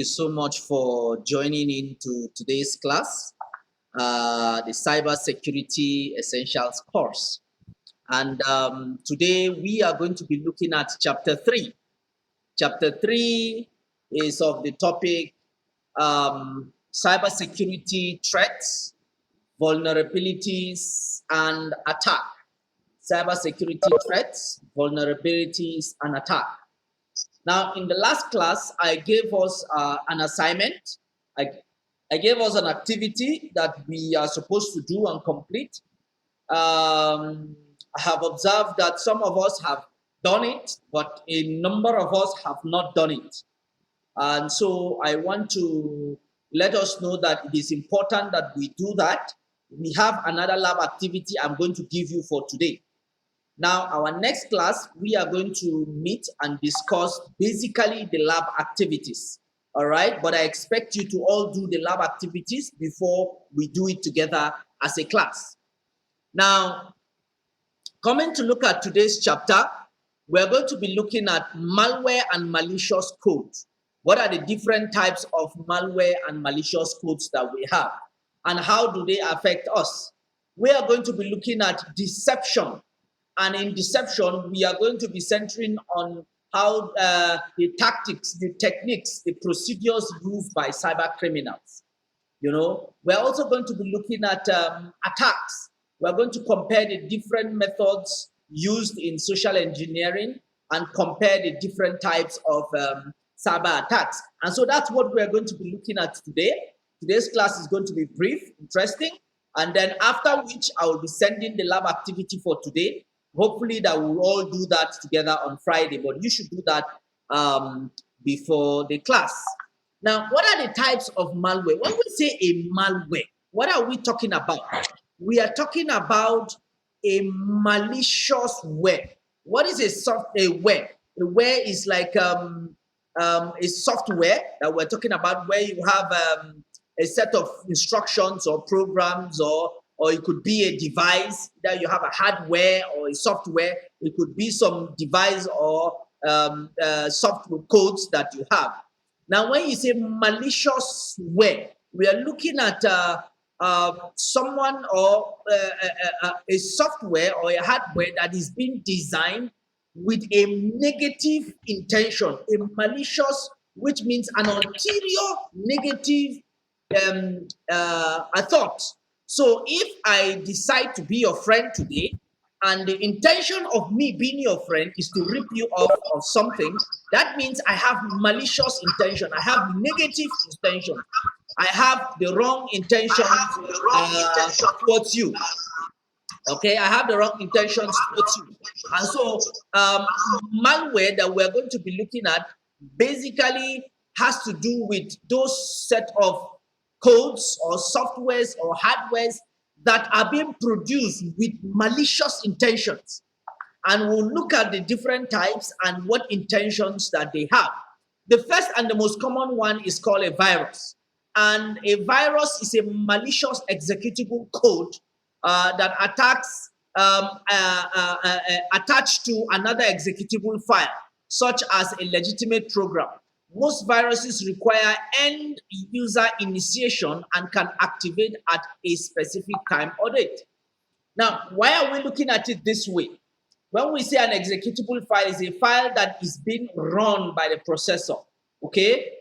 You so much for joining into today's class, the Cybersecurity Essentials course. And today we are going to be looking at Chapter 3. Chapter 3 is of the topic Cybersecurity Threats, Vulnerabilities, and Attack. Cybersecurity Threats, Vulnerabilities, and Attack. Now, in the last class, I gave us an assignment. I, I gave us an activity that we are supposed to do and complete. I have observed that some of us have done it, but a number of us have not done it. And so I want to let us know that it is important that we do that. We have another lab activity I'm going to give you for today. Now, our next class, we are going to meet and discuss basically the lab activities. All right, but I expect you to all do the lab activities before we do it together as a class. Now, coming to look at today's chapter, we're going to be looking at malware and malicious codes. What are the different types of malware and malicious codes that we have, and how do they affect us? We are going to be looking at deception. And in deception, we are going to be centering on how the tactics, the techniques, the procedures used by cyber criminals. You know, we're also going to be looking at attacks. We're going to compare the different methods used in social engineering and compare the different types of cyber attacks. And so that's what we're going to be looking at today. Today's class is going to be brief, interesting, and then after which I will be sending the lab activity for today. Hopefully that we'll all do that together on Friday, but you should do that before the class. Now, what are the types of malware? When we say a malware, what are we talking about? We are talking about a malicious ware. What is a ware? A ware is like a software that we're talking about where you have a set of instructions or programs, or it could be a device that you have a hardware or a software. It could be some device or software codes that you have. Now, when you say malicious ware, we are looking at someone or a software or a hardware that is being designed with a negative intention, a malicious, which means an ulterior negative a thought. So if I decide to be your friend today, and the intention of me being your friend is to rip you off of something, that means I have malicious intention. I have negative intention. I have the wrong intention towards you. Okay, I have the wrong intentions towards you. And so malware that we're going to be looking at basically has to do with those set of codes or softwares or hardwares that are being produced with malicious intentions. And we'll look at the different types and what intentions that they have. The first and the most common one is called a virus. And a virus is a malicious executable code that attacks attached to another executable file, such as a legitimate program. Most viruses require end user initiation and can activate at a specific time or date. Now, why are we looking at it this way? When we say an executable file is a file that is being run by the processor, okay?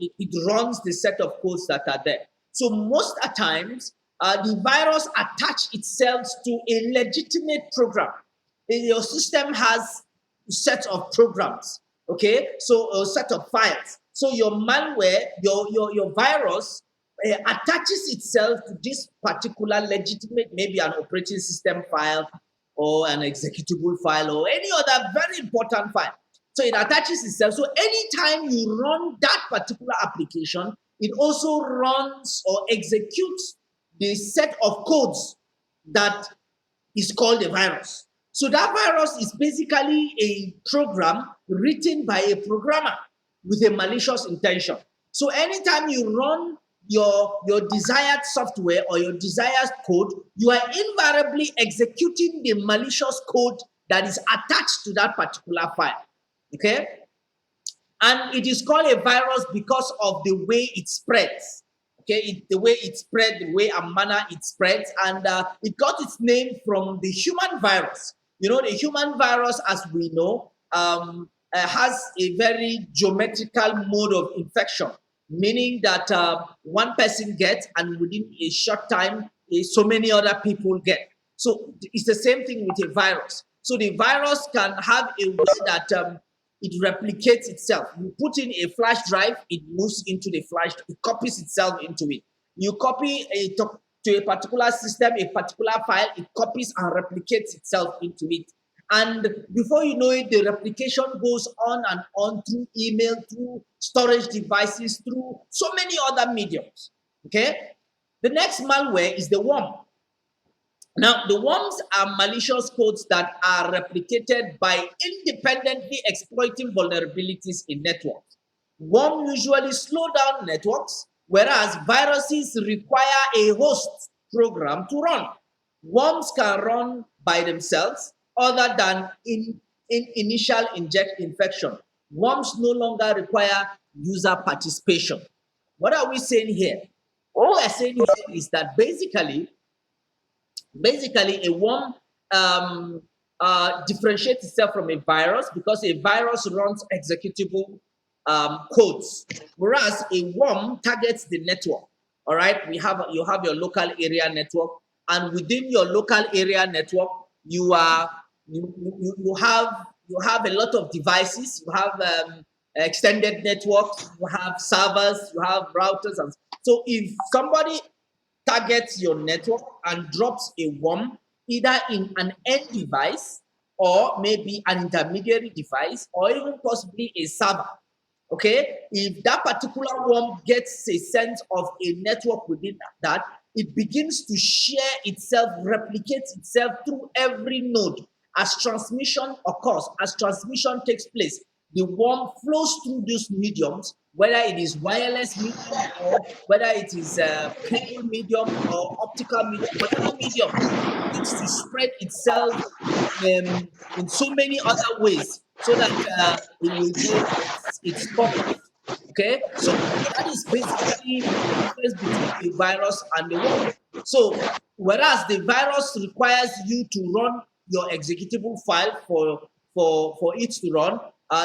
It runs the set of codes that are there. So most of the times, the virus attaches itself to a legitimate program. Your system has a set of programs. Okay, so a set of files. So your malware, your virus attaches itself to this particular legitimate, maybe an operating system file or an executable file or any other very important file. So it attaches itself. So anytime you run that particular application, it also runs or executes the set of codes that is called a virus. So that virus is basically a program written by a programmer with a malicious intention. So anytime you run your desired software or your desired code, you are invariably executing the malicious code that is attached to that particular file. Okay? And it is called a virus because of the way it spreads. Okay, the way it spread, the way and manner it spreads, and it got its name from the human virus. You know, the human virus, as we know, has a very geometrical mode of infection, meaning that one person gets, and within a short time, so many other people get. So it's the same thing with a virus. So the virus can have a way that it replicates itself. You put in a flash drive, it moves into the flash, it copies itself into it. You copy to a particular system, a particular file, it copies and replicates itself into it. And before you know it, the replication goes on and on through email, through storage devices, through so many other mediums. Okay? The next malware is the worm. Now, the worms are malicious codes that are replicated by independently exploiting vulnerabilities in networks. Worms usually slow down networks, whereas viruses require a host program to run. Worms can run by themselves other than in initial infection. Worms no longer require user participation. What are we saying here? All we're saying here is that basically a worm differentiates itself from a virus because a virus runs executable codes, whereas a worm targets the network. All right, you have your local area network, and within your local area network, you have a lot of devices. You have extended networks, you have servers, you have routers, and so if somebody targets your network and drops a worm either in an end device or maybe an intermediary device or even possibly a server. Okay, if that particular worm gets a sense of a network within that, it begins to share itself, replicates itself through every node. As transmission occurs, as transmission takes place, the worm flows through those mediums, whether it is wireless medium or whether it is cable medium or optical medium, whatever medium, it begins to spread itself in so many other ways so that it will get its purpose. Okay, so that is basically the difference between a virus and a worm. So whereas the virus requires you to run your executable file for it to run,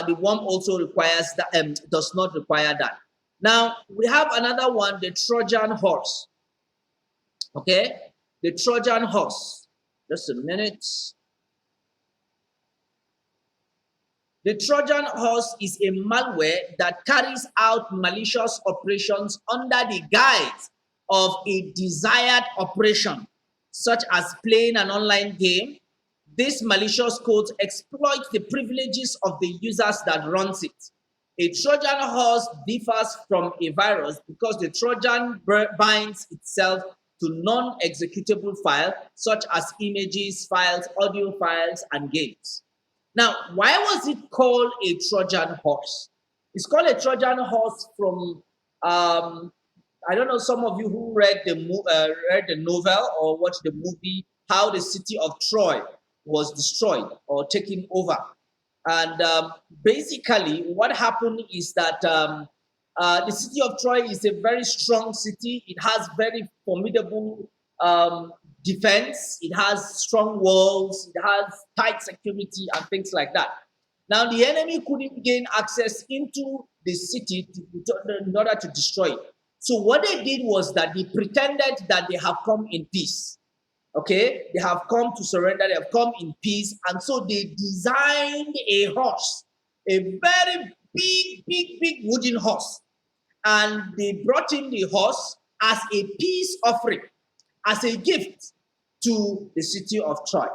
the worm also requires that does not require that. Now we have another one, the Trojan horse. Okay, the Trojan horse. Just a minute. The Trojan horse is a malware that carries out malicious operations under the guise of a desired operation, such as playing an online game. These malicious codes exploit the privileges of the users that runs it. A Trojan horse differs from a virus because the Trojan binds itself to non-executable files such as images, files, audio files, and games. Now, why was it called a Trojan horse? It's called a Trojan horse from I don't know, some of you who read the novel or watched the movie, how the city of Troy was destroyed or taken over. And basically, what happened is that the city of Troy is a very strong city. It has very formidable defense. It has strong walls. It has tight security and things like that. Now, the enemy couldn't gain access into the city in order to destroy it. So what they did was that they pretended that they have come in peace. Okay, they have come to surrender, they have come in peace, and so they designed a horse, a very big wooden horse, and they brought in the horse as a peace offering, as a gift to the city of Troy.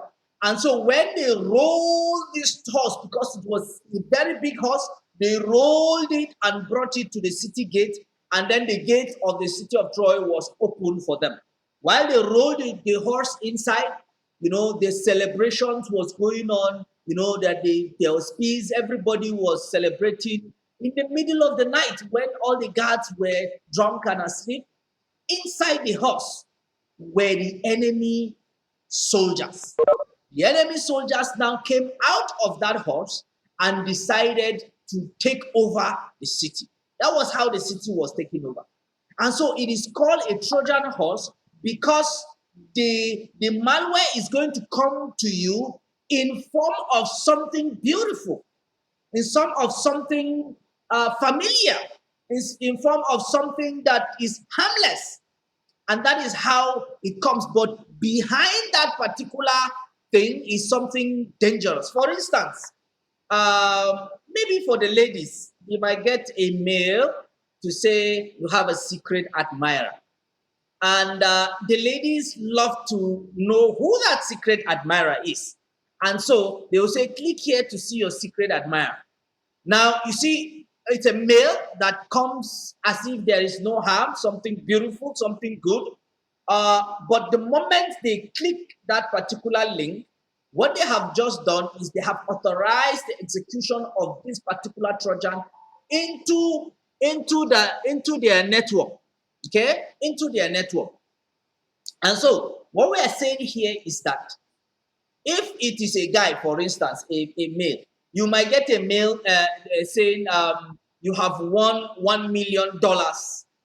And so when they rolled this horse, because it was a very big horse, they rolled it and brought it to the city gate, and then the gate of the city of Troy was open for them. While they rode the horse inside, the celebrations was going on, that there was peace, everybody was celebrating. In the middle of the night, when all the guards were drunk and asleep, inside the horse were the enemy soldiers. The enemy soldiers now came out of that horse and decided to take over the city. That was how the city was taken over. And so it is called a Trojan horse because the malware is going to come to you in form of something beautiful, in some of something familiar, is in form of something that is harmless, and that is how it comes. But behind that particular thing is something dangerous. For instance, maybe for the ladies, you might get a mail to say you have a secret admirer. And the ladies love to know who that secret admirer is. And so they will say, click here to see your secret admirer. Now, you see, it's a mail that comes as if there is no harm, something beautiful, something good. But the moment they click that particular link, what they have just done is they have authorized the execution of this particular Trojan into their network, okay, into their network. And so what we are saying here is that if it is a guy, for instance, a male, you might get a mail saying you have won $1 million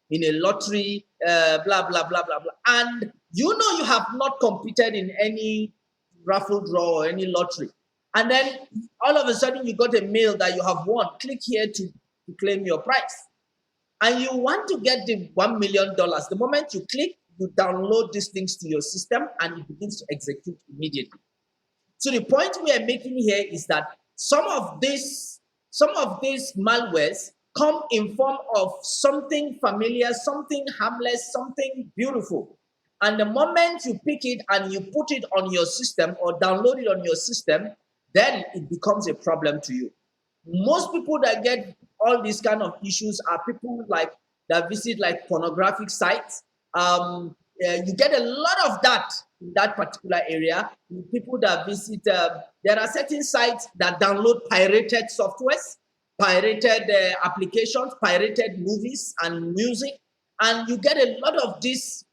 in a lottery, blah, blah, blah, blah, blah. And you know you have not competed in any raffle draw or any lottery. And then all of a sudden you got a mail that you have won. Click here to claim your prize. And you want to get the $1 million. The moment you click, you download these things to your system and it begins to execute immediately. So the point we are making here is that some of these malwares come in form of something familiar, something harmless, something beautiful. And the moment you pick it and you put it on your system or download it on your system, then it becomes a problem to you. Most people that get all these kind of issues are people like that visit like pornographic sites. You get a lot of that in that particular area. People that visit, there are certain sites that download pirated softwares, pirated applications, pirated movies and music, and you get a lot of these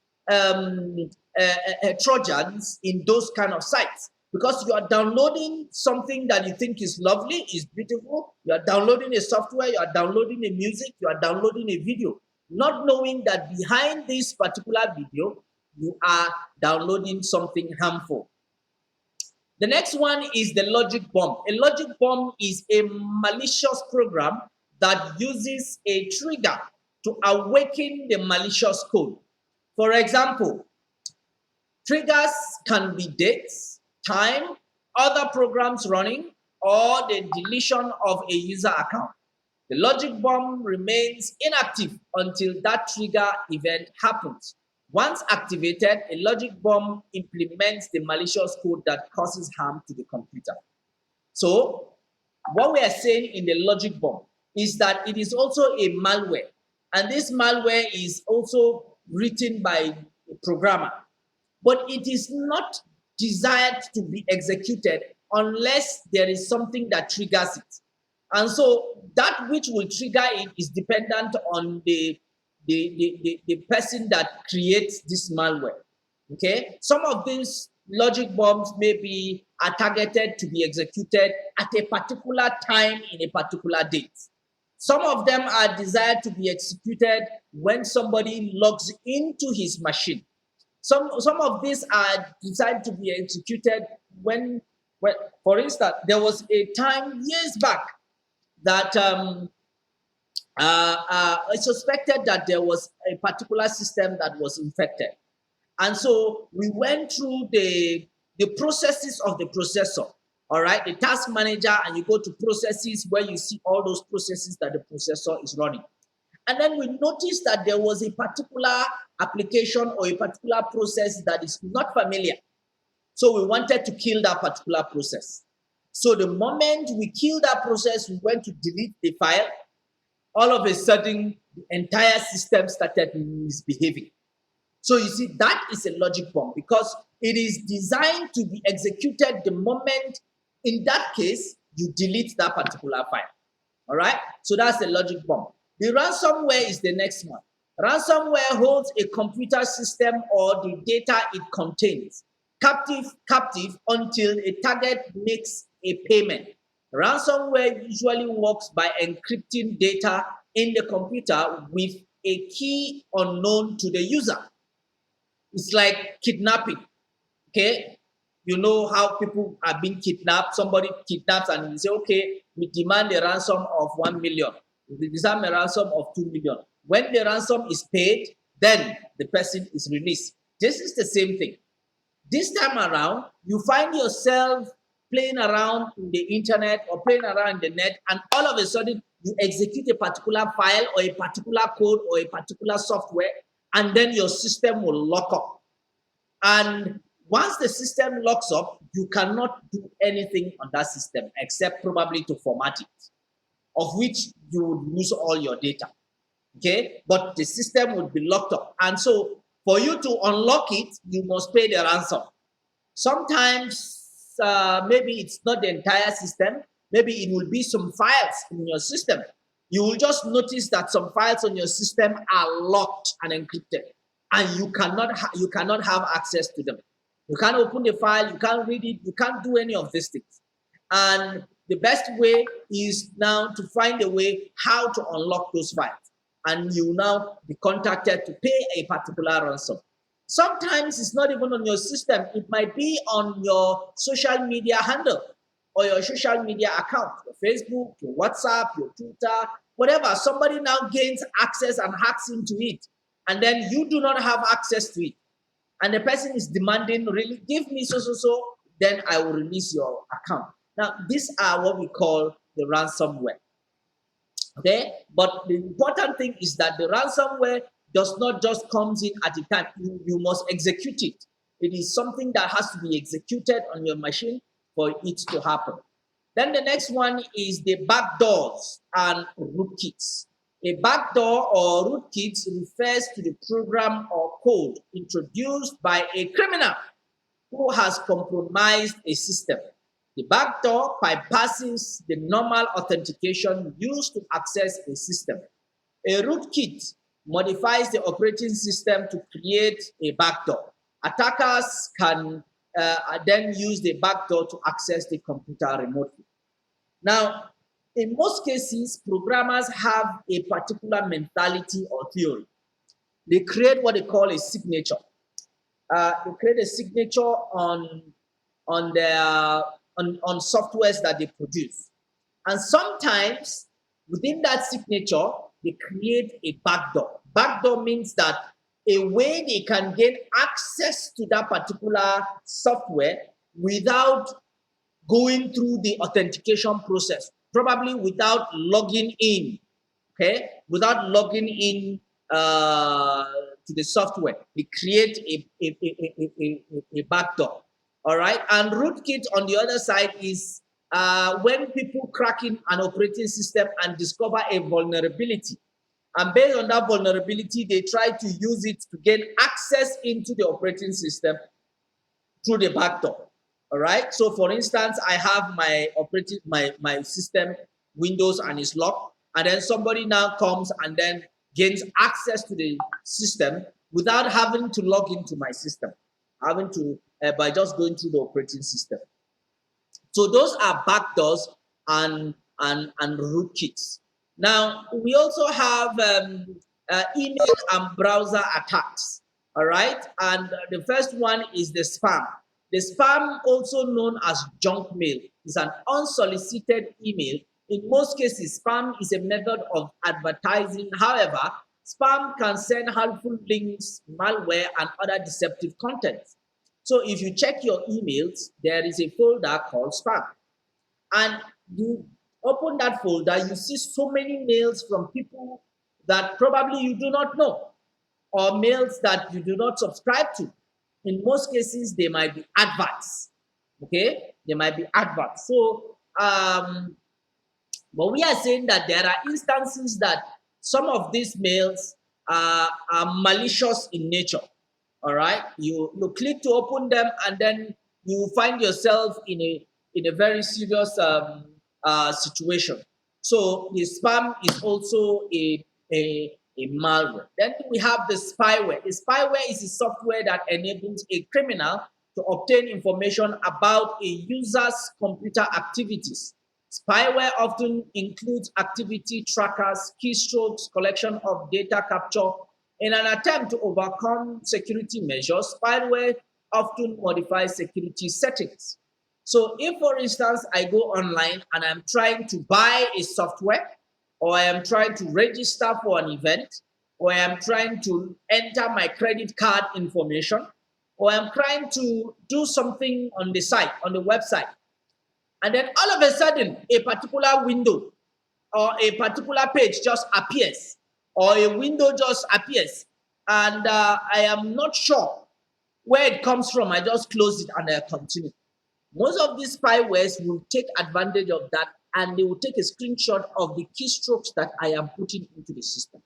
Trojans in those kind of sites because you are downloading something that you think is lovely, is beautiful. You are downloading a software, you are downloading a music, you are downloading a video, not knowing that behind this particular video, you are downloading something harmful. The next one is the logic bomb. A logic bomb is a malicious program that uses a trigger to awaken the malicious code. For example, triggers can be dates, time, other programs running, or the deletion of a user account. The logic bomb remains inactive until that trigger event happens. Once activated, a logic bomb implements the malicious code that causes harm to the computer. So, what we are saying in the logic bomb is that it is also a malware. And this malware is also written by a programmer. But it is not desired to be executed unless there is something that triggers it. And so that which will trigger it is dependent on the person that creates this malware. Okay, some of these logic bombs maybe are targeted to be executed at a particular time in a particular date. Some of them are desired to be executed when somebody logs into his machine. Some of these are designed to be executed when, for instance, there was a time years back that I suspected that there was a particular system that was infected. And so we went through the processes of the processor, all right, the task manager, and you go to processes where you see all those processes that the processor is running. And then we noticed that there was a particular application or a particular process that is not familiar. So we wanted to kill that particular process. So the moment we killed that process, we went to delete the file. All of a sudden, the entire system started misbehaving. So you see, that is a logic bomb because it is designed to be executed the moment, in that case, you delete that particular file. All right? So that's a logic bomb. The ransomware is the next one. Ransomware holds a computer system or the data it contains captive until a target makes a payment. Ransomware usually works by encrypting data in the computer with a key unknown to the user. It's like kidnapping. Okay, you know how people are being kidnapped. Somebody kidnaps and you say, okay, we demand a ransom of 1 million. We demand a ransom of 2 million. When the ransom is paid, then the person is released. This is the same thing. This time around, you find yourself playing around in the internet or playing around in the net, and all of a sudden you execute a particular file or a particular code or a particular software, and then your system will lock up. And once the system locks up, you cannot do anything on that system except probably to format it, of which you would lose all your data. Okay, but the system would be locked up, and so for you to unlock it, you must pay the ransom. Sometimes maybe it's not the entire system, maybe it will be some files in your system. You will just notice that some files on your system are locked and encrypted, and you cannot have access to them. You can't open the file, you can't read it, you can't do any of these things. And the best way is now to find a way how to unlock those files, and you now be contacted to pay a particular ransom. Sometimes it's not even on your system, it might be on your social media handle or your social media account, your Facebook, your WhatsApp, your Twitter, whatever. Somebody now gains access and hacks into it, and then you do not have access to it. And the person is demanding, really, give me so, then I will release your account. Now, these are what we call the ransomware. Okay, but the important thing is that the ransomware does not just comes in at a time. You must execute it. It is something that has to be executed on your machine for it to happen. Then the next one is the backdoors and rootkits. A backdoor or rootkit refers to the program or code introduced by a criminal who has compromised a system. The backdoor bypasses the normal authentication used to access a system. A rootkit modifies the operating system to create a backdoor. Attackers can then use the backdoor to access the computer remotely. Now, in most cases, programmers have a particular mentality or theory. They create what they call a signature. They create a signature on their on softwares that they produce. And sometimes within that signature, they create a backdoor. Backdoor means that a way they can gain access to that particular software without going through the authentication process, probably without logging in, okay? Without logging in to the software. They create a backdoor. All right, and rootkit on the other side is when people crack in an operating system and discover a vulnerability. And based on that vulnerability, they try to use it to gain access into the operating system through the backdoor. All right, so for instance, I have my system Windows and it's locked, and then somebody now comes and then gains access to the system without having to log into my system, having to by just going through the operating system. So those are backdoors and rootkits. Now we also have email and browser attacks. All right, and the first one is the spam. The spam, also known as junk mail, is an unsolicited email. In most cases, spam is a method of advertising. However, spam can send harmful links, malware, and other deceptive content. So if you check your emails, there is a folder called spam. And you open that folder, you see so many mails from people that probably you do not know, or mails that you do not subscribe to. In most cases, they might be adverts. Okay, they might be adverts. So, but we are saying that there are instances that some of these mails are malicious in nature. All right, you click to open them, and then you find yourself in a very serious situation. So the spam is also a malware. Then we have the spyware. The spyware is a software that enables a criminal to obtain information about a user's computer activities. Spyware often includes activity trackers, keystrokes, collection of data capture. In an attempt to overcome security measures, spyware often modifies security settings. So if, for instance, I go online and I'm trying to buy a software, or I am trying to register for an event, or I am trying to enter my credit card information, or I'm trying to do something on the site, on the website, and then all of a sudden, a particular window or a particular page just appears, or a window just appears, and I am not sure where it comes from. I just close it and I continue. Most of these spywares will take advantage of that, and they will take a screenshot of the keystrokes that I am putting into the system.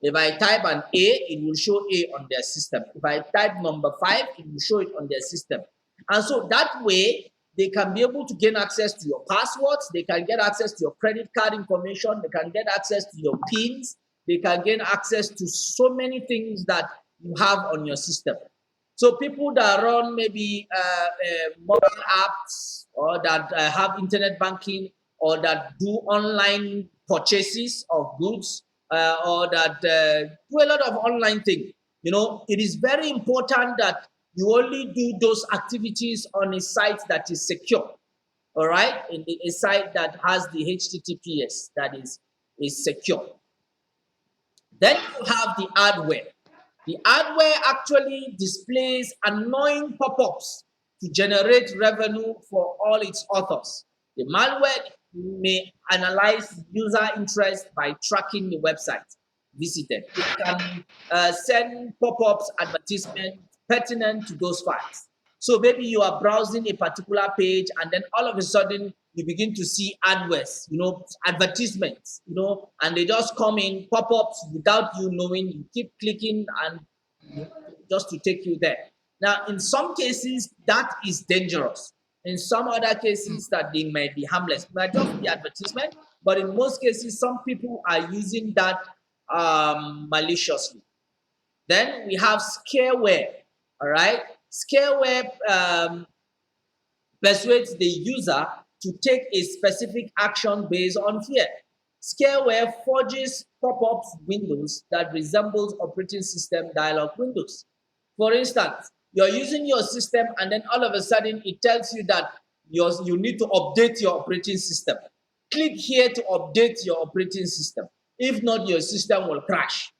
If I type an A, it will show A on their system. If I type number 5, it will show it on their system. And so that way, they can be able to gain access to your passwords, they can get access to your credit card information, they can get access to your PINs, they can gain access to so many things that you have on your system. So people that run maybe mobile apps, or that have internet banking, or that do online purchases of goods, or that do a lot of online things, it is very important that you only do those activities on a site that is secure, all right? In a site that has the HTTPS that is secure. Then you have the hardware. The hardware actually displays annoying pop-ups to generate revenue for all its authors. The malware may analyze user interest by tracking the website visited. It can send pop-ups, advertisements pertinent to those files. So maybe you are browsing a particular page, and then all of a sudden you begin to see adverts, advertisements, and they just come in pop-ups without you knowing. You keep clicking and just to take you there. Now, in some cases, that is dangerous. In some other cases, that they might be harmless. It might just be advertisement, but in most cases, some people are using that maliciously. Then we have scareware. All right, scareware persuades the user to take a specific action based on fear. Scareware forges pop-ups windows that resembles operating system dialog windows. For instance, you're using your system, and then all of a sudden it tells you that you need to update your operating system. Click here to update your operating system. If not, your system will crash.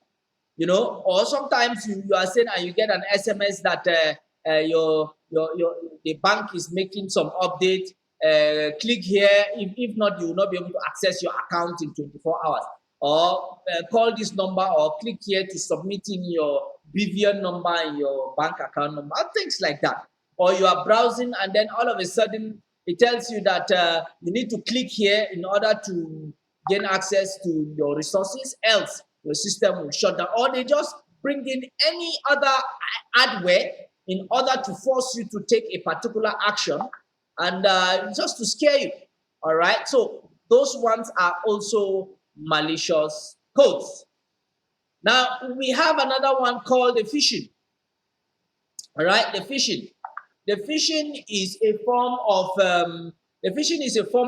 Or sometimes you are saying, and you get an SMS that the bank is making some update. Click here. If not, you will not be able to access your account in 24 hours. Or call this number, or click here to submit in your BVN number and your bank account number, things like that. Or you are browsing, and then all of a sudden it tells you that you need to click here in order to gain access to your resources, else your system will shut down. Or they just bring in any other hardware in order to force you to take a particular action, and just to scare you. All right, so those ones are also malicious codes. Now we have another one called the phishing. All right, the phishing. The phishing is a form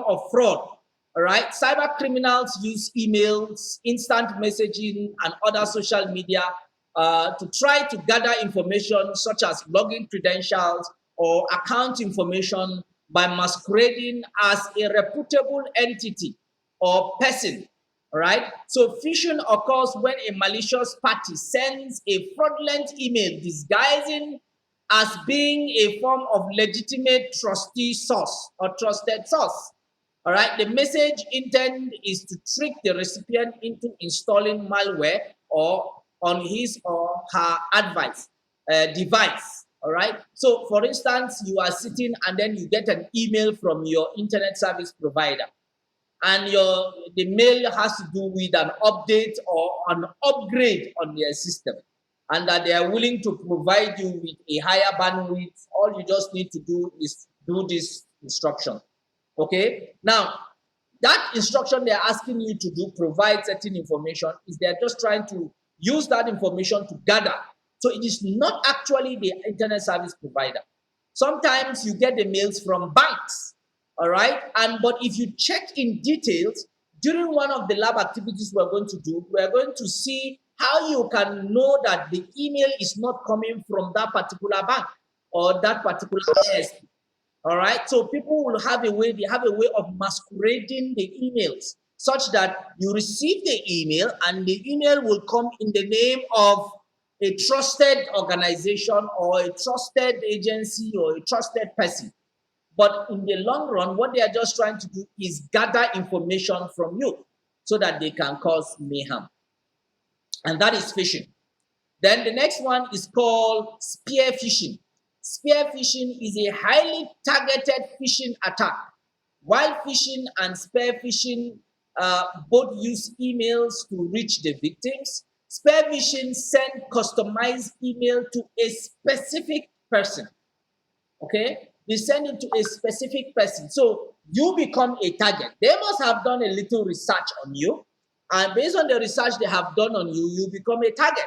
of fraud. All right, cyber criminals use emails, instant messaging, and other social media to try to gather information such as login credentials or account information by masquerading as a reputable entity or person. All right, so phishing occurs when a malicious party sends a fraudulent email disguising as being a form of legitimate trustee source or trusted source. All right, the message intent is to trick the recipient into installing malware or on his or her device. All right, so for instance, you are sitting and then you get an email from your internet service provider, and the mail has to do with an update or an upgrade on their system, and that they are willing to provide you with a higher bandwidth. All you just need to do is do this instruction. Okay, now that instruction they're asking you to do, provide certain information, is they're just trying to use that information to gather. So it is not actually the internet service provider. Sometimes you get the mails from banks. All right. But if you check in details during one of the lab activities we're going to do, we're going to see how you can know that the email is not coming from that particular bank or that particular ASP. All right. So people will have a way, they have a way of masquerading the emails such that you receive the email and the email will come in the name of a trusted organization or a trusted agency or a trusted person. But in the long run, what they are just trying to do is gather information from you so that they can cause mayhem. And that is phishing. Then the next one is called spear phishing. Spear phishing is a highly targeted phishing attack. While phishing and spear phishing both use emails to reach the victims, spear phishing send customized email to a specific person. Okay, they send it to a specific person. So you become a target. They must have done a little research on you. And based on the research they have done on you, you become a target.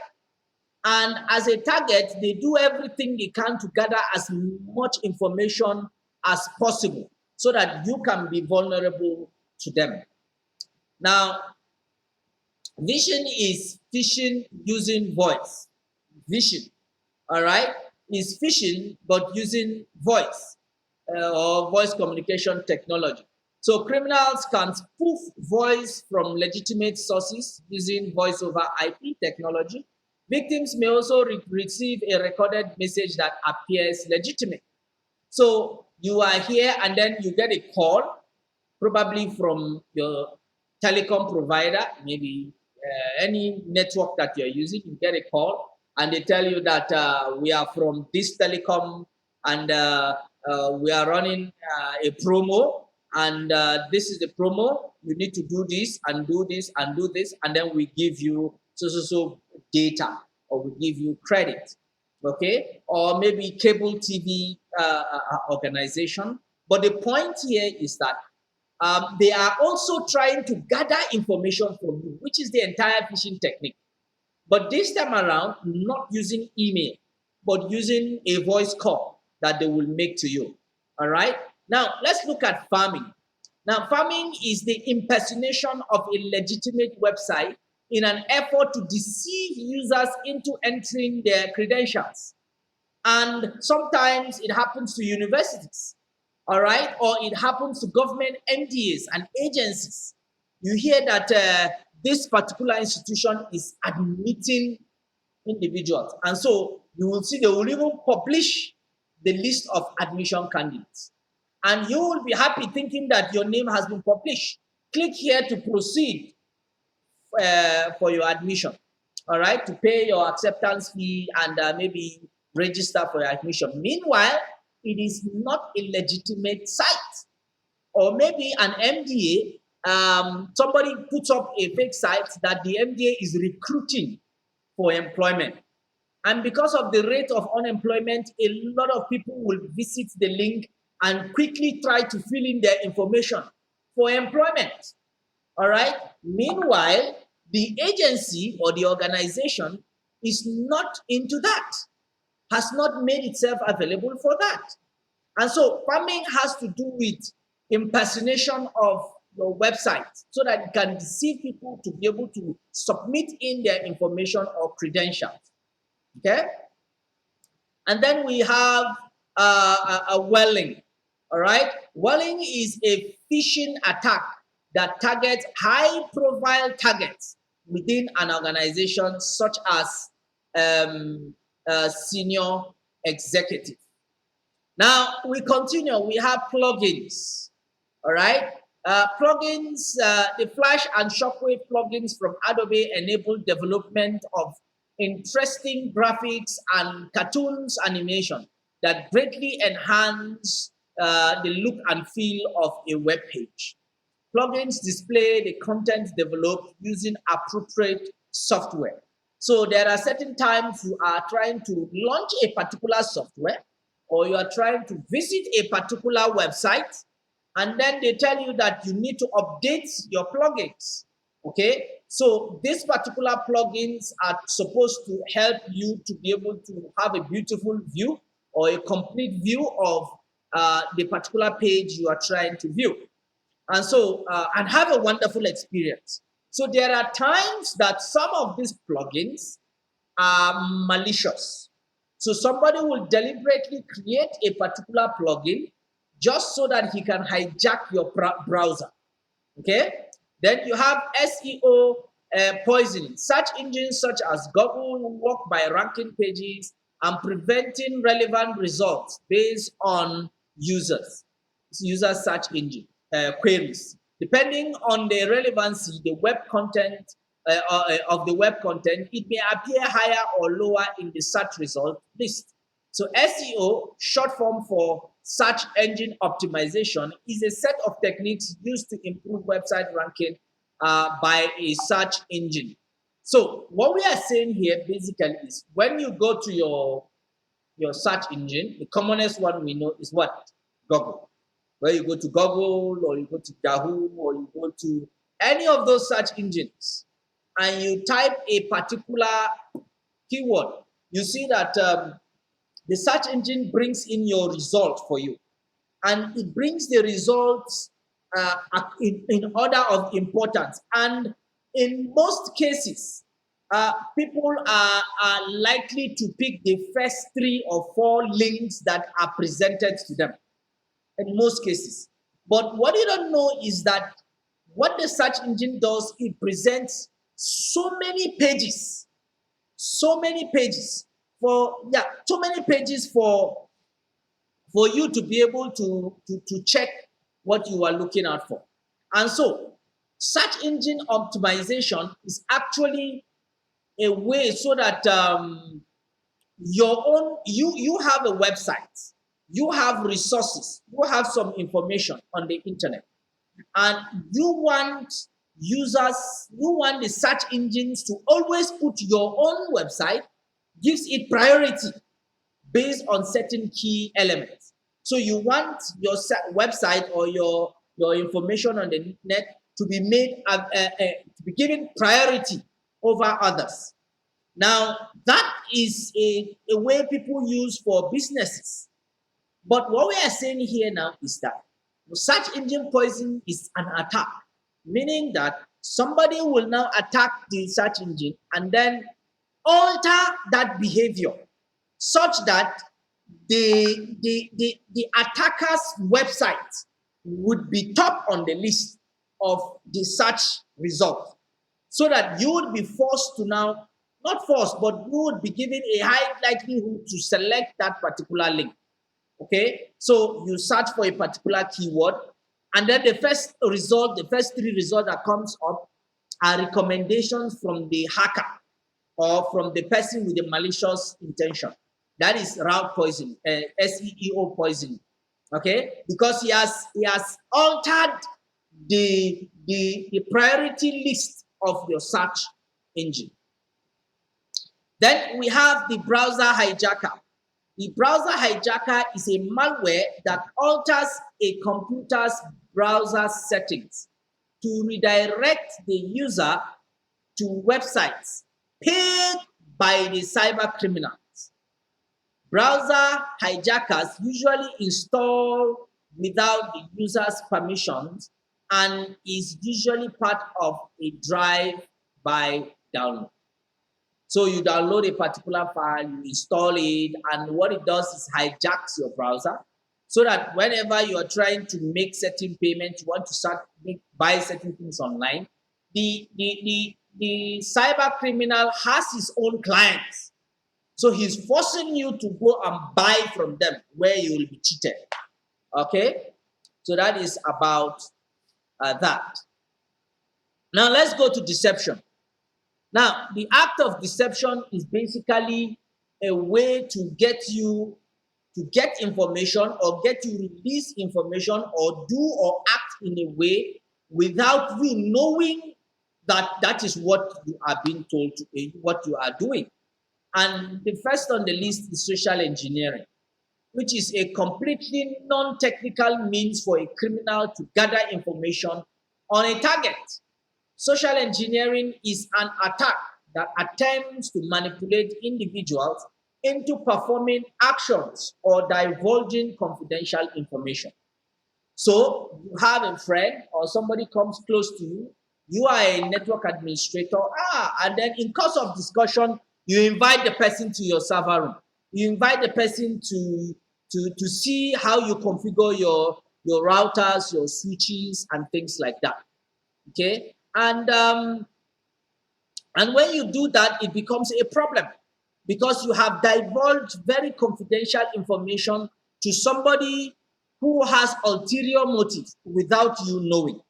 And as a target, they do everything they can to gather as much information as possible so that you can be vulnerable to them. Now, phishing is phishing using voice. Phishing, all right, is phishing but using voice or voice communication technology. So criminals can spoof voice from legitimate sources using voice over IP technology. Victims may also receive a recorded message that appears legitimate. So you are here and then you get a call, probably from your telecom provider, maybe any network that you're using, you get a call and they tell you that we are from this telecom and we are running a promo and this is the promo. You need to do this and do this and do this, and then we give you so data or we give you credit, okay? Or maybe cable TV organization. But the point here is that they are also trying to gather information from you, which is the entire phishing technique. But this time around, not using email, but using a voice call that they will make to you. All right? Now, let's look at farming. Now, farming is the impersonation of a legitimate website in an effort to deceive users into entering their credentials. And sometimes it happens to universities, all right? Or it happens to government NDAs and agencies. You hear that this particular institution is admitting individuals. And so you will see they will even publish the list of admission candidates. And you will be happy thinking that your name has been published. Click here to proceed for your admission, all right? To pay your acceptance fee and maybe register for your admission. Meanwhile, it is not a legitimate site. Or maybe an MDA, somebody puts up a fake site that the MDA is recruiting for employment. And because of the rate of unemployment, a lot of people will visit the link and quickly try to fill in their information for employment. All right? Meanwhile, the agency or the organization is not into that, has not made itself available for that. And so farming has to do with impersonation of your website so that it can deceive people to be able to submit in their information or credentials. Okay? And then we have a welling. All right? Welling is a phishing attack that targets high-profile targets within an organization, such as senior executive. Now, we continue. We have plugins. All right? Plugins, the Flash and Shockwave plugins from Adobe enable development of interesting graphics and cartoons animation that greatly enhance the look and feel of a web page. Plugins display the content developed using appropriate software. So there are certain times you are trying to launch a particular software or you are trying to visit a particular website, and then they tell you that you need to update your plugins. Okay, so these particular plugins are supposed to help you to be able to have a beautiful view or a complete view of the particular page you are trying to view. And so, and have a wonderful experience. So there are times that some of these plugins are malicious. So somebody will deliberately create a particular plugin just so that he can hijack your browser. Okay? Then you have SEO poisoning. Search engines such as Google work by ranking pages and preventing relevant results based on user search engine queries. Depending on the relevancy, the web content of the web content, it may appear higher or lower in the search result list. So SEO, short form for search engine optimization, is a set of techniques used to improve website ranking by a search engine. So what we are saying here basically is when you go to your search engine, the commonest one we know is what? Google. Where you go to Google or you go to Yahoo or you go to any of those search engines and you type a particular keyword, you see that the search engine brings in your result for you. And it brings the results in order of importance. And in most cases, people are likely to pick the first 3 or 4 links that are presented to them in most cases. But what you don't know is that what the search engine does, it presents so many pages for you to be able to check what you are looking out for. And so search engine optimization is actually a way so that you have a website, you have resources, you have some information on the internet, and you want the search engines to always put your own website, gives it priority based on certain key elements. So you want your website or your information on the net to be made to be given priority over others. Now that is a way people use for businesses. But what we are saying here now is that search engine poisoning is an attack, meaning that somebody will now attack the search engine and then alter that behavior such that the attacker's website would be top on the list of the search result, so that you would be forced to now, not forced, but you would be given a high likelihood to select that particular link. Okay, so you search for a particular keyword, and then the first 3 results that comes up are recommendations from the hacker or from the person with a malicious intention. That is route poisoning, SEO poisoning. Okay, because he has altered the priority list of your search engine. Then we have the browser hijacker. The browser hijacker is a malware that alters a computer's browser settings to redirect the user to websites paid by the cyber criminals. Browser hijackers usually install without the user's permissions and is usually part of a drive-by download. So you download a particular file, you install it, and what it does is hijacks your browser so that whenever you are trying to make certain payments, you want to buy certain things online, the cyber criminal has his own clients. So he's forcing you to go and buy from them where you will be cheated. Okay? So that is about that. Now let's go to deception. Now, the act of deception is basically a way to get you to get information or get you release information or do or act in a way without you knowing that that is what you are being told to do, what you are doing. And the first on the list is social engineering, which is a completely non-technical means for a criminal to gather information on a target. Social engineering is an attack that attempts to manipulate individuals into performing actions or divulging confidential information. So you have a friend or somebody comes close to you, you are a network administrator, and then in course of discussion, you invite the person to your server room. You invite the person to see how you configure your routers, your switches, and things like that. Okay, and when you do that, it becomes a problem because you have divulged very confidential information to somebody who has ulterior motives without you knowing.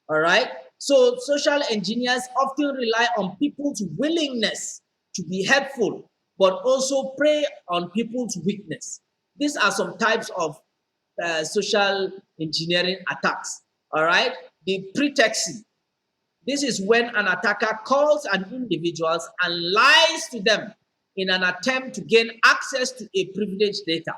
All right. So social engineers often rely on people's willingness to be helpful, but also prey on people's weakness. These are some types of social engineering attacks. All right. The pretexting. This is when an attacker calls an individual and lies to them in an attempt to gain access to a privileged data.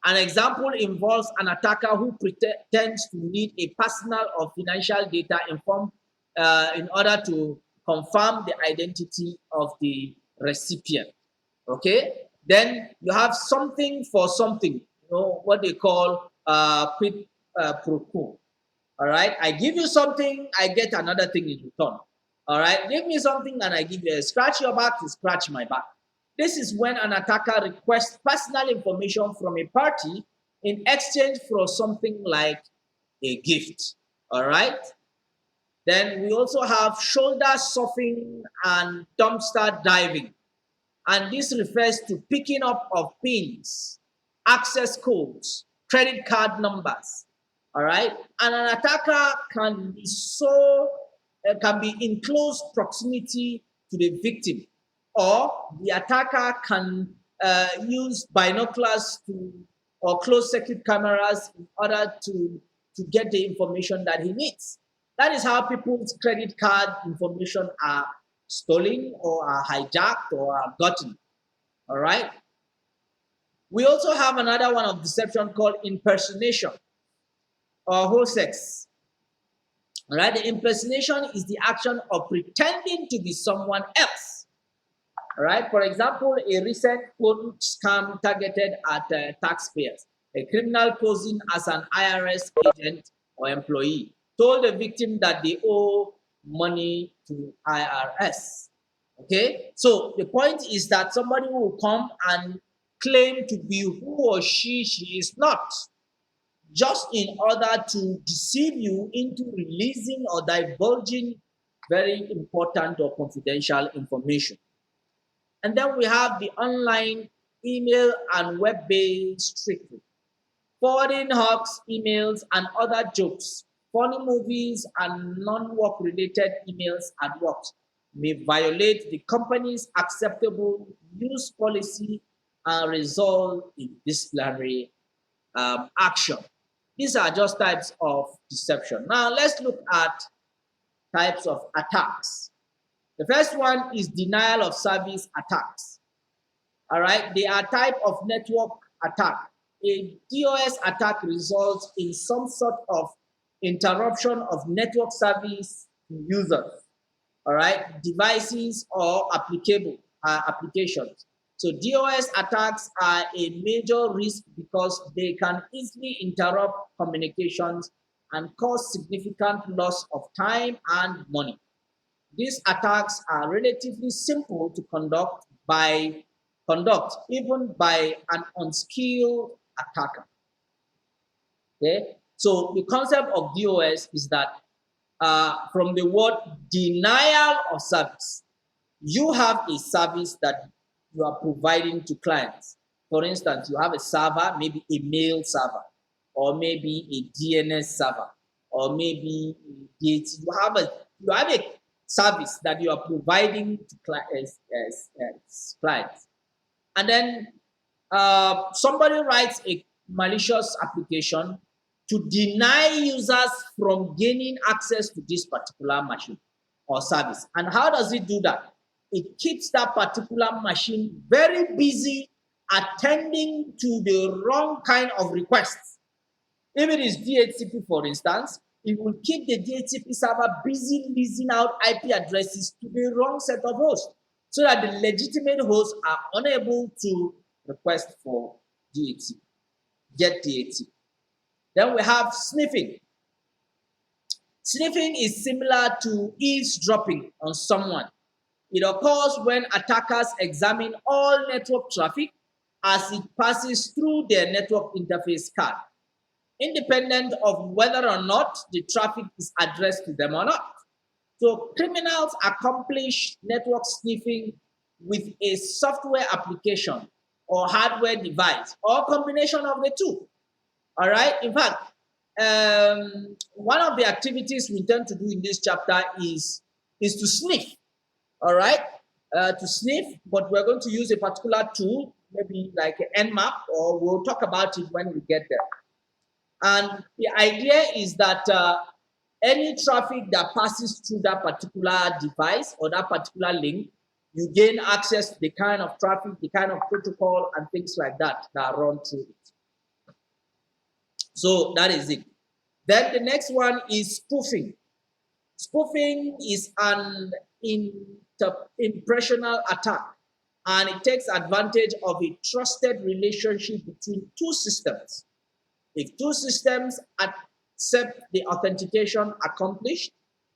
An example involves an attacker who pretends to need a personal or financial data in order to confirm the identity of the recipient. Okay? Then you have something for something, what they call quid pro quo. All right. I give you something, I get another thing in return. All right. Give me something and I give you a scratch your back, you scratch my back. This is when an attacker requests personal information from a party in exchange for something like a gift. All right. Then we also have shoulder surfing and dumpster diving. And this refers to picking up of pins, access codes, credit card numbers. All right, and an attacker can be in close proximity to the victim, or the attacker can use binoculars or closed circuit cameras in order to get the information that he needs. That is how people's credit card information are stolen or are hijacked or are gotten. All right. We also have another one of deception called impersonation or hoax. All right. The impersonation is the action of pretending to be someone else. All right. For example, a recent phone scam targeted at taxpayers. A criminal posing as an IRS agent or employee told the victim that they owe money to IRS. Okay, so the point is that somebody will come and claim to be who or she is not, just in order to deceive you into releasing or divulging very important or confidential information. And then we have the online email and web-based trickery, forwarding hoax emails and other jokes, funny movies, and non-work related emails at work may violate the company's acceptable use policy and result in disciplinary action. These are just types of deception. Now, let's look at types of attacks. The first one is denial of service attacks. All right, they are type of network attack. A DOS attack results in some sort of interruption of network service to users, all right, devices or applications. So DOS attacks are a major risk because they can easily interrupt communications and cause significant loss of time and money. These attacks are relatively simple to conduct even by an unskilled attacker. Okay, so the concept of DOS is that from the word denial of service, you have a service that you are providing to clients. For instance, you have a server, maybe a mail server, or maybe a DNS server, or maybe you have a service that you are providing to clients. And then somebody writes a malicious application to deny users from gaining access to this particular machine or service. And how does it do that? It keeps that particular machine very busy attending to the wrong kind of requests. If it is DHCP, for instance, it will keep the DHCP server busy leasing out IP addresses to the wrong set of hosts so that the legitimate hosts are unable to request for DAT, get DAT. Then we have sniffing. Sniffing is similar to eavesdropping on someone. It occurs when attackers examine all network traffic as it passes through their network interface card, independent of whether or not the traffic is addressed to them or not. So criminals accomplish network sniffing with a software application or hardware device or combination of the two. All right. In fact, one of the activities we intend to do in this chapter is to sniff. All right, to sniff, but we're going to use a particular tool, maybe like an Nmap, or we'll talk about it when we get there. And the idea is that any traffic that passes through that particular device or that particular link, you gain access to the kind of traffic, the kind of protocol, and things like that run through it. So that is it. Then the next one is spoofing. Spoofing is an impressional attack, and it takes advantage of a trusted relationship between two systems. If two systems accept the authentication accomplished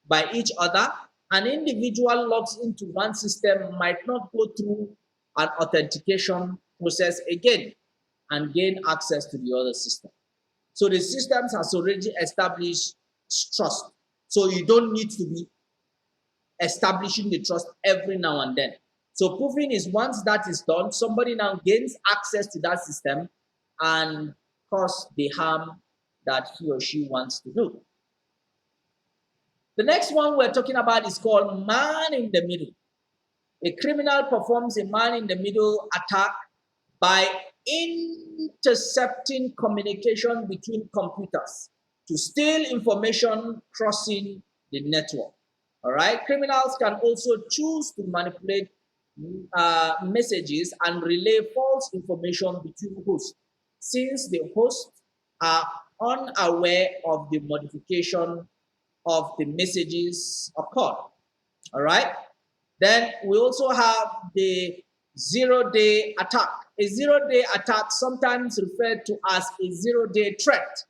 by each other, an individual logs into one system might not go through an authentication process again and gain access to the other system. So the systems has already established trust. So you don't need to be establishing the trust every now and then. So spoofing is once that is done, somebody now gains access to that system and cause the harm that he or she wants to do. The next one we're talking about is called man-in-the-middle. A criminal performs a man-in-the-middle attack by intercepting communication between computers to steal information crossing the network. All right. Criminals can also choose to manipulate messages and relay false information between hosts, since the hosts are unaware of the modification of the messages occurred. All right. Then we also have the zero-day attack. A zero-day attack, sometimes referred to as a zero-day threat.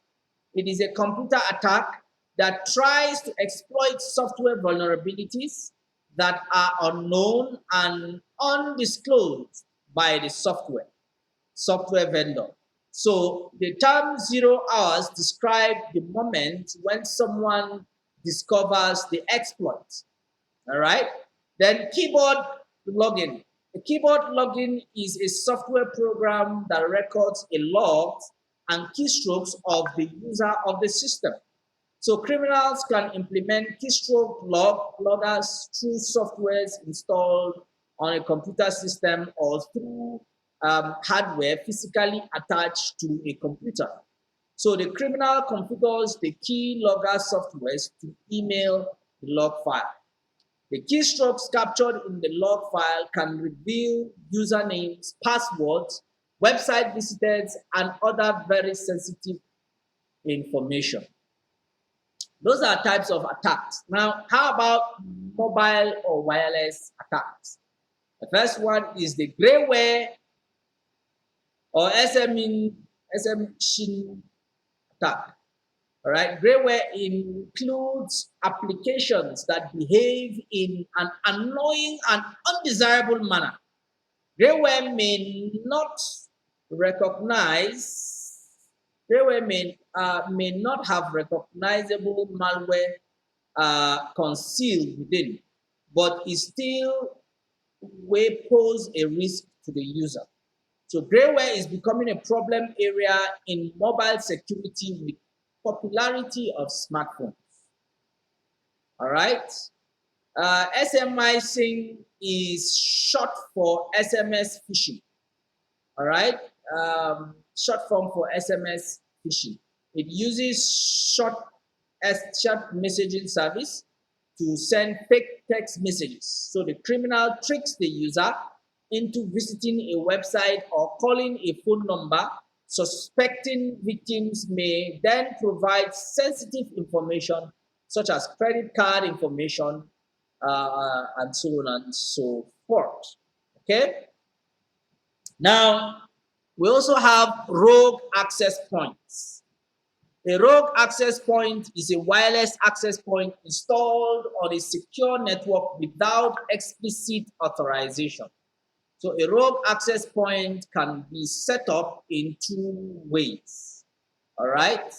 It is a computer attack that tries to exploit software vulnerabilities that are unknown and undisclosed by the software vendor. So the term 0 hours describes the moment when someone discovers the exploit. All right. Then keyboard login. A keyboard login is a software program that records a log and keystrokes of the user of the system. So criminals can implement keystroke loggers through softwares installed on a computer system or through hardware physically attached to a computer. So the criminal configures the key logger softwares to email the log file. The keystrokes captured in the log file can reveal usernames, passwords, website visited, and other very sensitive information. Those are types of attacks. Now, how about mobile or wireless attacks? The first one is the greyware or SMShin attack. All right, greyware includes applications that behave in an annoying and undesirable manner. Greyware may not have recognizable malware concealed within, but it still will pose a risk to the user. So greyware is becoming a problem area in mobile security with popularity of smartphones. All right. SMISing is short for SMS phishing. All right. Short form for SMS phishing. It uses short messaging service to send fake text messages. So the criminal tricks the user into visiting a website or calling a phone number. Suspecting victims may then provide sensitive information such as credit card information and so on and so forth. Okay. Now, We also have rogue access points. A rogue access point is a wireless access point installed on a secure network without explicit authorization. So a rogue access point can be set up in two ways. All right.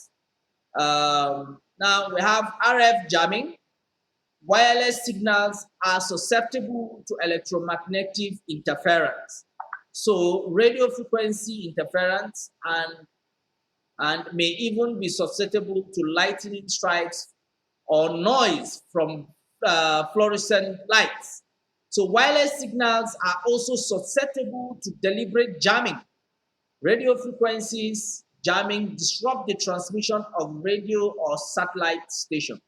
Now we have RF jamming. Wireless signals are susceptible to electromagnetic interference. So radio frequency interference and may even be susceptible to lightning strikes or noise from fluorescent lights. So wireless signals are also susceptible to deliberate jamming. Radio frequencies jamming disrupt the transmission of radio or satellite station.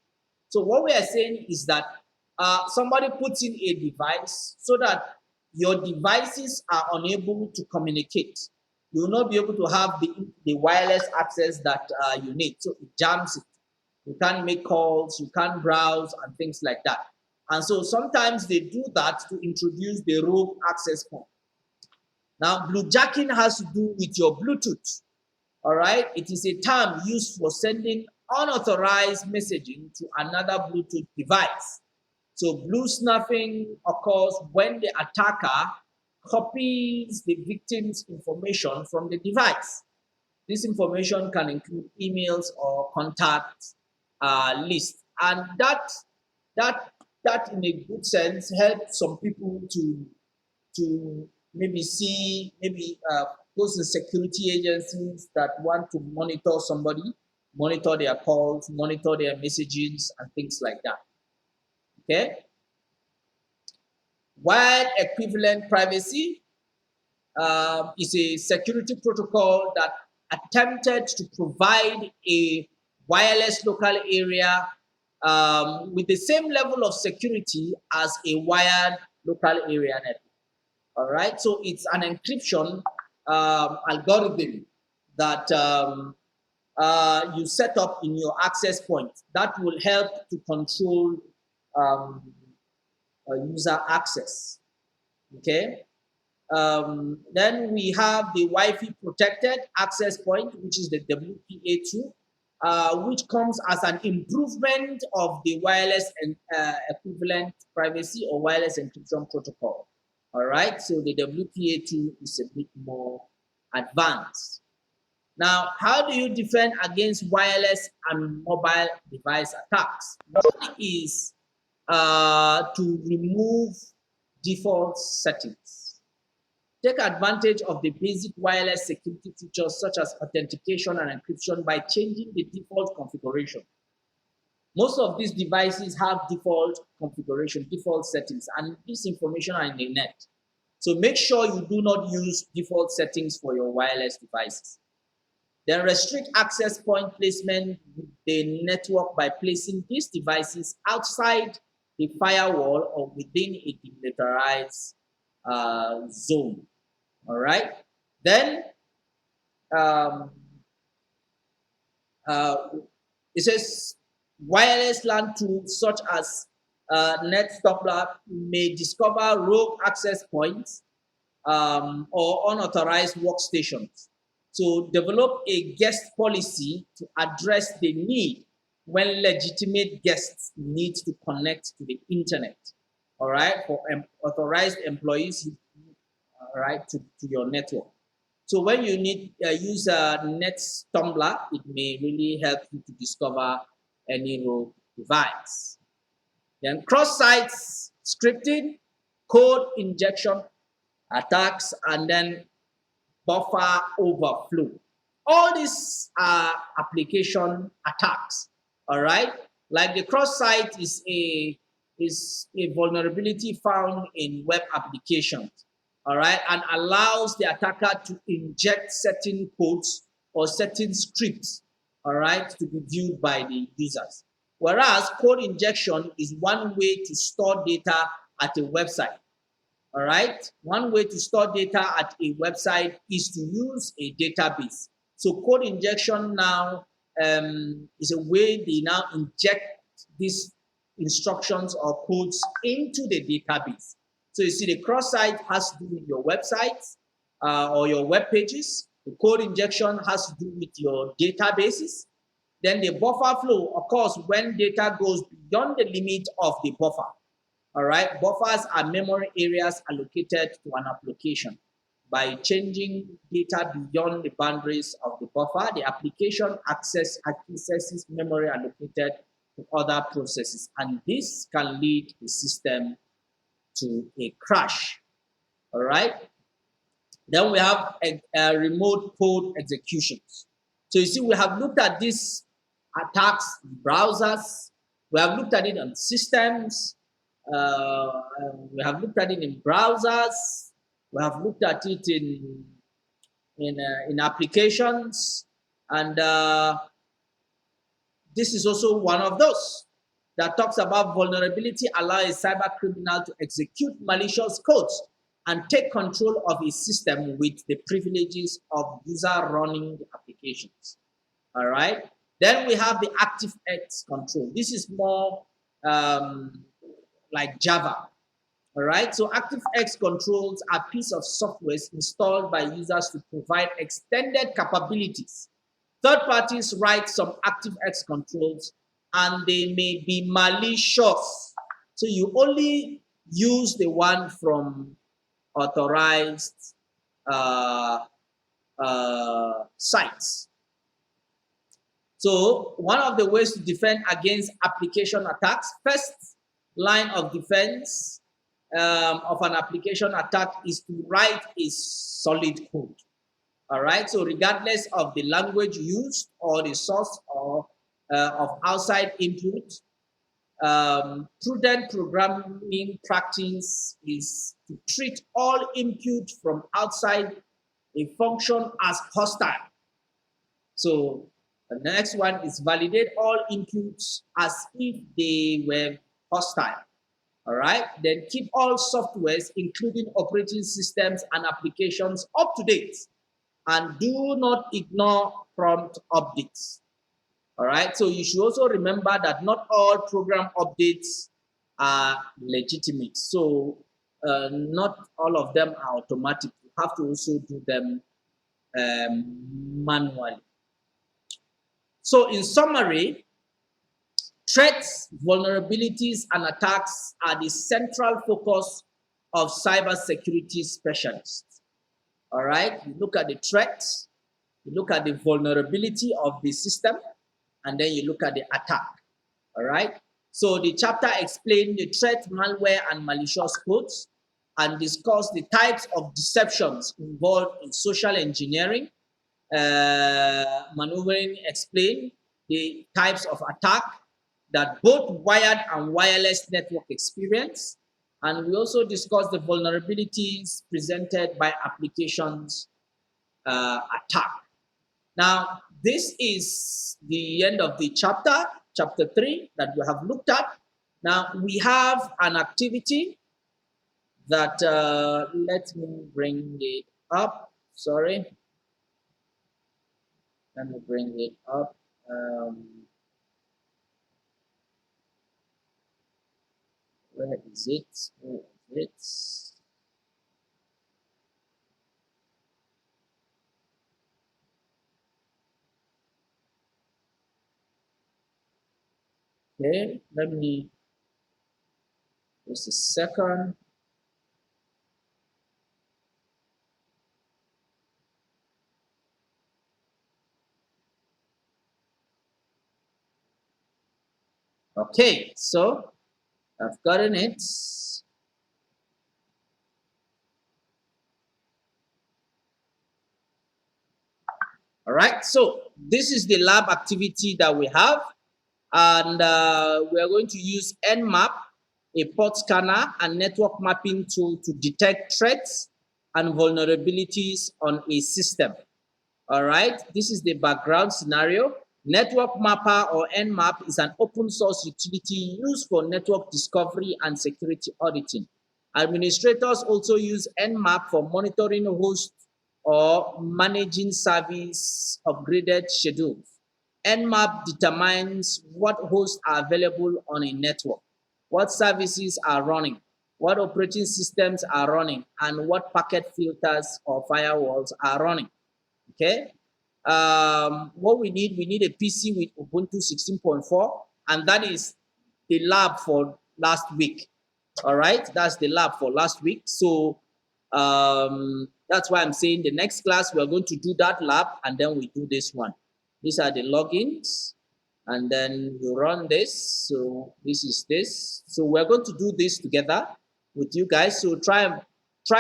So what we are saying is that somebody puts in a device so that your devices are unable to communicate. You will not be able to have the wireless access that you need. So it jams it. You can't make calls, you can't browse, and things like that. And so sometimes they do that to introduce the rogue access point. Now, bluejacking has to do with your Bluetooth. All right, it is a term used for sending unauthorized messaging to another Bluetooth device. So blue snuffing occurs when the attacker copies the victim's information from the device. This information can include emails or contact lists, and that in a good sense helps some people to maybe see those in security agencies that want to monitor somebody, monitor their calls, monitor their messages, and things like that. Okay. Wide equivalent privacy is a security protocol that attempted to provide a wireless local area with the same level of security as a wired local area network. All right, so it's an encryption algorithm that you set up in your access point that will help to control user access. Okay. Then we have the Wi-Fi protected access point, which is the WPA2, which comes as an improvement of the wireless and equivalent privacy or wireless encryption protocol. All right, so the WPA2 is a bit more advanced. Now, how do you defend against wireless and mobile device attacks? One is to remove default settings. Take advantage of the basic wireless security features such as authentication and encryption by changing the default configuration. Most of these devices have default configuration, default settings, and this information are in the net. So make sure you do not use default settings for your wireless devices. Then restrict access point placement with the network by placing these devices outside the firewall or within a demilitarized zone. All right. Then it says wireless LAN tools such as NetStopper may discover rogue access points or unauthorized workstations. So develop a guest policy to address the need when legitimate guests need to connect to the internet. All right, for authorized employees, all right, to your network. So when you need use NetStumbler, it may really help you to discover any rogue device. Then cross-site scripting, code injection attacks, and then buffer overflow. All these are application attacks. All right, like the cross-site is a vulnerability found in web applications. All right, and allows the attacker to inject certain codes or certain scripts, all right, to be viewed by the users. Whereas code injection is one way to store data at a website. All right, one way to store data at a website is to use a database. So code injection now is a way they now inject these instructions or codes into the database. So you see the cross-site has to do with your websites, or your web pages. The code injection has to do with your databases. Then the buffer flow occurs when data goes beyond the limit of the buffer. All right, buffers are memory areas allocated to an application. By changing data beyond the boundaries of the buffer, the application accesses memory allocated to other processes, and this can lead the system to a crash. All right. Then we have remote code executions. So you see, we have looked at these attacks in browsers. We have looked at it on systems. We have looked at it in browsers. We have looked at it in applications, and this is also one of those that talks about vulnerability allow a cyber criminal to execute malicious codes and take control of his system with the privileges of user running the applications. All right. Then we have the ActiveX control. This is more like Java. All right. So ActiveX controls are a piece of software installed by users to provide extended capabilities. Third parties write some ActiveX controls and they may be malicious. So you only use the one from authorized sites. So one of the ways to defend against application attacks, first line of defense of an application attack is to write a solid code. All right. So regardless of the language used or the source of outside input, prudent programming practice is to treat all input from outside a function as hostile. So the next one is validate all inputs as if they were hostile. All right. Then keep all softwares, including operating systems and applications, up to date, and do not ignore prompt updates. All right. So you should also remember that not all program updates are legitimate. So not all of them are automatic. You have to also do them manually. So in summary, threats, vulnerabilities, and attacks are the central focus of cybersecurity specialists. All right. You look at the threats, you look at the vulnerability of the system, and then you look at the attack. All right. So the chapter explained the threat, malware, and malicious codes, and discussed the types of deceptions involved in social engineering. Maneuvering explained the types of attack that both wired and wireless network experience. And we also discussed the vulnerabilities presented by applications attack. Now, this is the end of the chapter 3 that we have looked at. Now, we have an activity that, let me bring it up. Sorry. Let me bring it up. Where is it? Where is it? Okay, let me just a second. Okay, so I've gotten it. All right, so this is the lab activity that we have, and we are going to use Nmap, a port scanner, and network mapping tool to detect threats and vulnerabilities on a system. All right, this is the background scenario. Network Mapper or Nmap is an open source utility used for network discovery and security auditing. Administrators also use Nmap for monitoring hosts or managing service upgraded schedules. Nmap determines what hosts are available on a network, what services are running, what operating systems are running, and what packet filters or firewalls are running. Okay. What we need a PC with Ubuntu 16.4, and that is the lab for last week. All right, that's the lab for last week. So that's why I'm saying the next class we're going to do that lab, and then we do this one. These are the logins, and then you run this. So this is this. So we're going to do this together with you guys. So try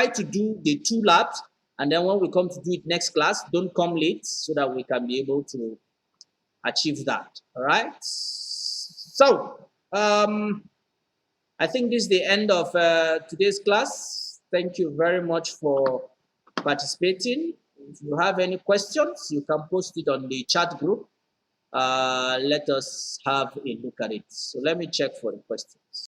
to do the two labs, and then when we come to do it next class, don't come late so that we can be able to achieve that. All right. So I think this is the end of today's class. Thank you very much for participating. If you have any questions, you can post it on the chat group. Let us have a look at it. So let me check for the questions.